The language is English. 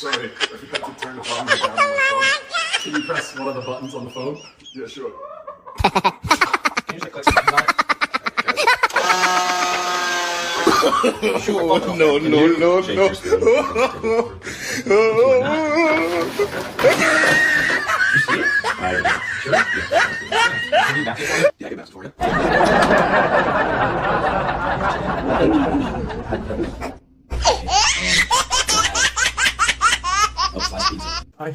Sorry, I forgot to turn the volume down on my phone. Can you press one of the buttons on the phone? Yeah, sure. Oh, no, no, no, no. Yeah, I get that for you. I